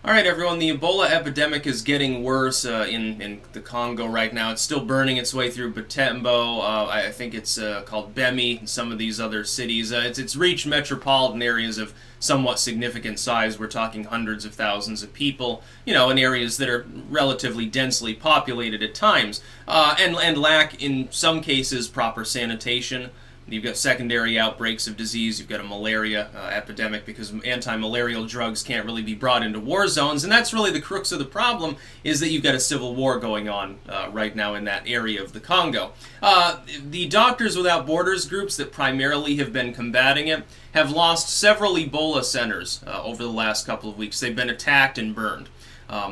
All right, everyone, the Ebola epidemic is getting worse in the Congo right now. It's still burning its way through Butembo. I think it's called Bemi and some of these other cities. It's reached metropolitan areas of somewhat significant size. We're talking hundreds of thousands of people, in areas that are relatively densely populated at times, and lack, in some cases, proper sanitation. You've got secondary outbreaks of disease. You've got a malaria epidemic because anti-malarial drugs can't really be brought into war zones. And that's really the crux of the problem, is that you've got a civil war going on right now in that area of the Congo. The Doctors Without Borders groups that primarily have been combating it have lost several Ebola centers over the last couple of weeks. They've been attacked and burned.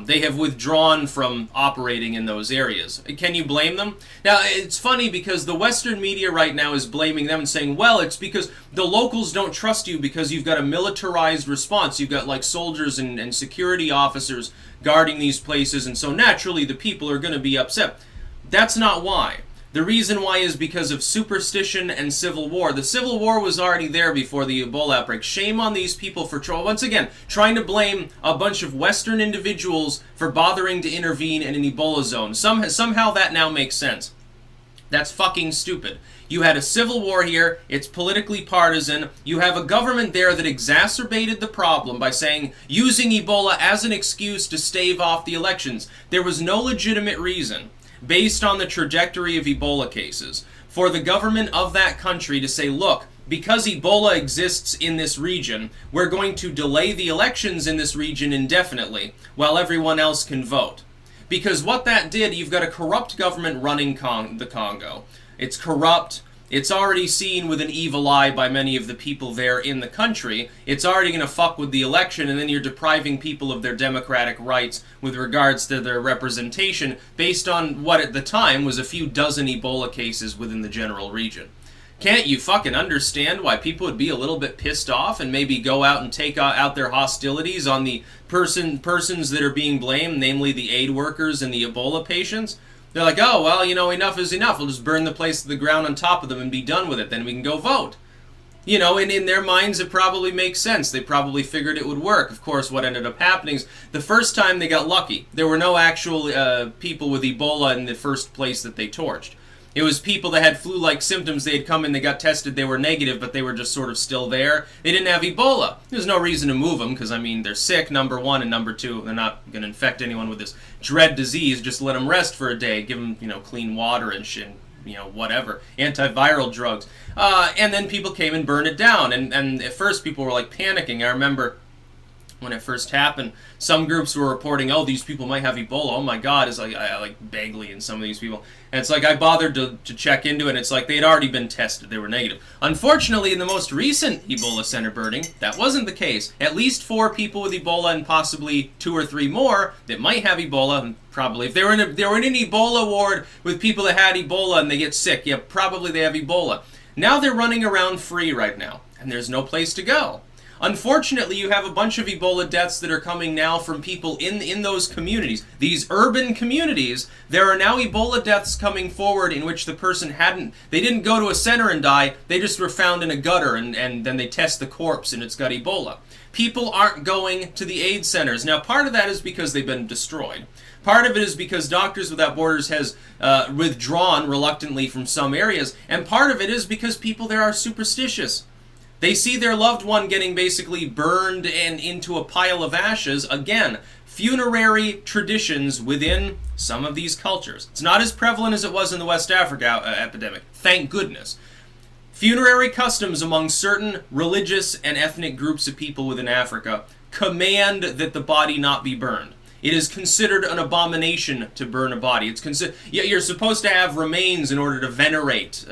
They have withdrawn from operating in those areas. Can you blame them? Now, it's funny because the Western media right now is blaming them and saying, well, it's because the locals don't trust you because you've got a militarized response. You've got like soldiers and security officers guarding these places, and so naturally the people are going to be upset. That's not why. The reason why is because of superstition and civil war. The civil war was already there before the Ebola outbreak. Shame on these people for, once again, trying to blame a bunch of Western individuals for bothering to intervene in an Ebola zone. Somehow that now makes sense. That's fucking stupid. You had a civil war here. It's politically partisan. You have a government there that exacerbated the problem by using Ebola as an excuse to stave off the elections. There was no legitimate reason, based on the trajectory of Ebola cases, for the government of that country to say, look, because Ebola exists in this region, we're going to delay the elections in this region indefinitely while everyone else can vote. Because what that did, you've got a corrupt government running the Congo. It's corrupt. It's already seen with an evil eye by many of the people there in the country. It's already going to fuck with the election, and then you're depriving people of their democratic rights with regards to their representation based on what at the time was a few dozen Ebola cases within the general region. Can't you fucking understand why people would be a little bit pissed off and maybe go out and take out their hostilities on the persons that are being blamed, namely the aid workers and the Ebola patients? They're like, oh, well, enough is enough. We'll just burn the place to the ground on top of them and be done with it. Then we can go vote. And in their minds, it probably makes sense. They probably figured it would work. Of course, what ended up happening is the first time they got lucky. There were no actual people with Ebola in the first place that they torched. It was people that had flu-like symptoms. They had come in, they got tested, they were negative, but they were just sort of still there. They didn't have Ebola. There's no reason to move them because, they're sick, number one, and number two, they're not going to infect anyone with this dread disease. Just let them rest for a day, give them, clean water and shit, whatever, antiviral drugs. And then people came and burned it down. And at first people were like panicking. I remember when it first happened, some groups were reporting, oh, these people might have Ebola. Oh my God, it's like, I like Bagley and some of these people. And it's like, I bothered to check into it, and it's like they had already been tested. They were negative. Unfortunately, in the most recent Ebola center burning, that wasn't the case. At least 4 people with Ebola and possibly 2 or 3 more that might have Ebola, and probably, if they were in an Ebola ward with people that had Ebola and they get sick, yeah, probably they have Ebola. Now they're running around free right now, and there's no place to go. Unfortunately, you have a bunch of Ebola deaths that are coming now from people in those communities. These urban communities, there are now Ebola deaths coming forward in which the person they didn't go to a center and die, they just were found in a gutter and then they test the corpse and it's got Ebola. People aren't going to the aid centers. Now, part of that is because they've been destroyed. Part of it is because Doctors Without Borders has withdrawn reluctantly from some areas, and part of it is because people there are superstitious. They see their loved one getting basically burned and into a pile of ashes. Again, funerary traditions within some of these cultures. It's not as prevalent as it was in the West Africa epidemic, thank goodness. Funerary customs among certain religious and ethnic groups of people within Africa command that the body not be burned. It is considered an abomination to burn a body. You're supposed to have remains in order to venerate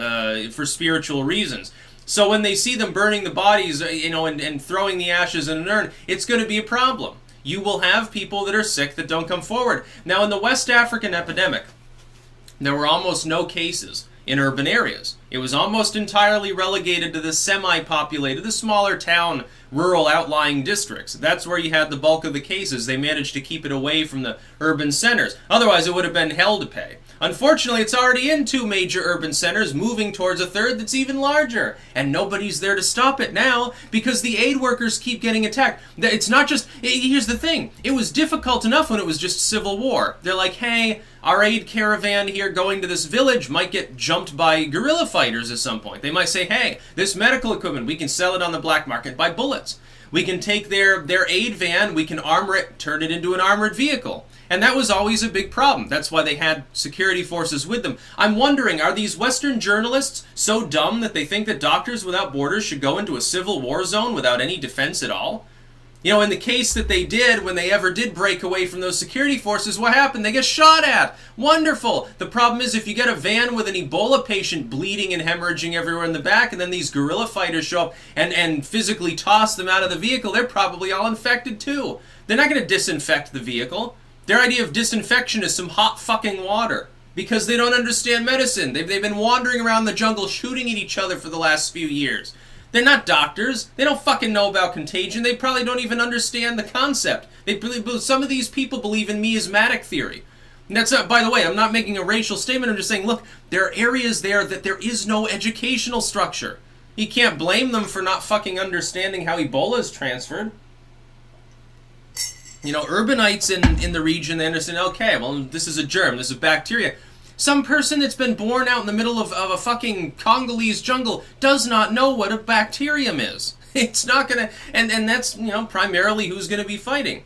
for spiritual reasons. So when they see them burning the bodies, and throwing the ashes in an urn, it's going to be a problem. You will have people that are sick that don't come forward. Now, in the West African epidemic, there were almost no cases in urban areas. It was almost entirely relegated to the semi-populated, the smaller town, rural outlying districts. That's where you had the bulk of the cases. They managed to keep it away from the urban centers. Otherwise, it would have been hell to pay. Unfortunately, it's already in 2 major urban centers, moving towards a third that's even larger. And nobody's there to stop it now because the aid workers keep getting attacked. It's not just... Here's the thing. It was difficult enough when it was just civil war. They're like, hey, our aid caravan here going to this village might get jumped by guerrilla fighters at some point. They might say, hey, this medical equipment, we can sell it on the black market by bullets. We can take their aid van, we can armor it, turn it into an armored vehicle. And that was always a big problem. That's why they had security forces with them. I'm wondering, are these Western journalists so dumb that they think that Doctors Without Borders should go into a civil war zone without any defense at all? You know, in the case that they did, when they ever did break away from those security forces, what happened? They get shot at. Wonderful. The problem is if you get a van with an Ebola patient bleeding and hemorrhaging everywhere in the back, and then these guerrilla fighters show up and physically toss them out of the vehicle, they're probably all infected too. They're not going to disinfect the vehicle. Their idea of disinfection is some hot fucking water. Because they don't understand medicine. They've been wandering around the jungle shooting at each other for the last few years. They're not doctors. They don't fucking know about contagion. They probably don't even understand the concept. Some of these people believe in miasmatic theory. And that's, by the way, I'm not making a racial statement. I'm just saying, look, there are areas there that there is no educational structure. You can't blame them for not fucking understanding how Ebola is transferred. You know, urbanites in the region, they understand, okay, well, this is a germ, this is a bacteria. Some person that's been born out in the middle of a fucking Congolese jungle does not know what a bacterium is. It's not gonna, and that's, you know, primarily who's gonna be fighting.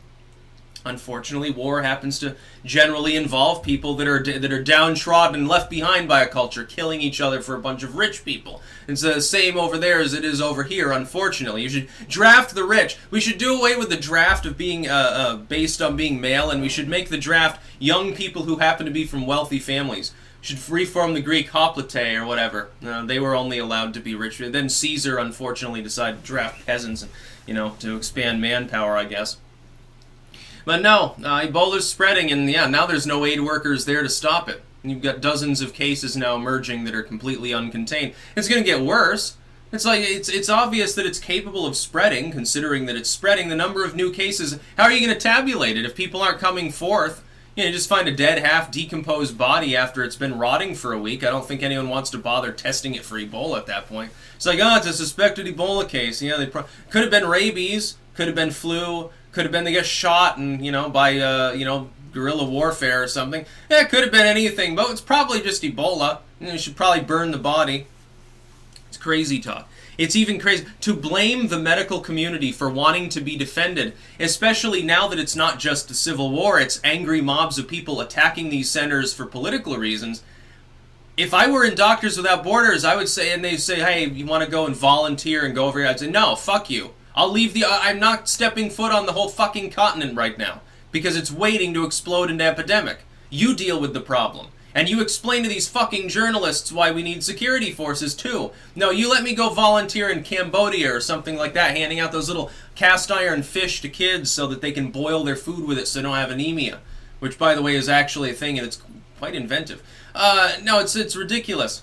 Unfortunately, war happens to generally involve people that are downtrodden and left behind by a culture, killing each other for a bunch of rich people. It's the same over there as it is over here, unfortunately. You should draft the rich. We should do away with the draft of being based on being male, and we should make the draft young people who happen to be from wealthy families. Should reform the Greek hoplite or whatever. They were only allowed to be rich. Then Caesar, unfortunately, decided to draft peasants, you know, to expand manpower, I guess. But no, Ebola's spreading, and yeah, now there's no aid workers there to stop it. You've got dozens of cases now emerging that are completely uncontained. It's going to get worse. It's like, it's obvious that it's capable of spreading, considering that it's spreading. The number of new cases, how are you going to tabulate it if people aren't coming forth? You know, just find a dead, half-decomposed body after it's been rotting for a week. I don't think anyone wants to bother testing it for Ebola at that point. It's like, oh, it's a suspected Ebola case. Yeah, they could have been rabies, could have been flu, could have been they get shot and, you know, by, you know, guerrilla warfare or something. Yeah, it could have been anything, but it's probably just Ebola. You should probably burn the body. It's crazy talk. It's even crazy to blame the medical community for wanting to be defended, especially now that it's not just a civil war, it's angry mobs of people attacking these centers for political reasons. If I were in Doctors Without Borders, I would say, and they say, hey, you want to go and volunteer and go over here? I'd say, no, fuck you. I'll leave I'm not stepping foot on the whole fucking continent right now, because it's waiting to explode into epidemic. You deal with the problem. And you explain to these fucking journalists why we need security forces too. No, you let me go volunteer in Cambodia or something like that, handing out those little cast iron fish to kids so that they can boil their food with it so they don't have anemia. Which, by the way, is actually a thing, and it's quite inventive. No, it's ridiculous.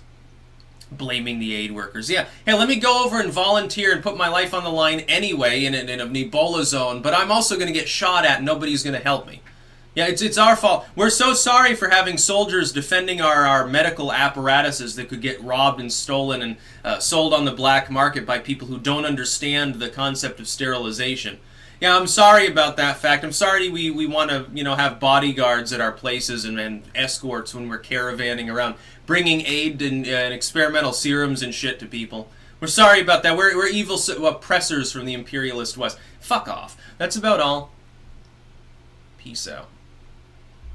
Blaming the aid workers. Yeah, hey, let me go over and volunteer and put my life on the line anyway in an Ebola zone, but I'm also going to get shot at and nobody's going to help me. Yeah, it's our fault. We're so sorry for having soldiers defending our medical apparatuses that could get robbed and stolen and sold on the black market by people who don't understand the concept of sterilization. Yeah, I'm sorry about that fact. I'm sorry we want to, you know, have bodyguards at our places and escorts when we're caravanning around, bringing aid and experimental serums and shit to people. We're sorry about that. We're evil oppressors from the imperialist West. Fuck off. That's about all. Peace out.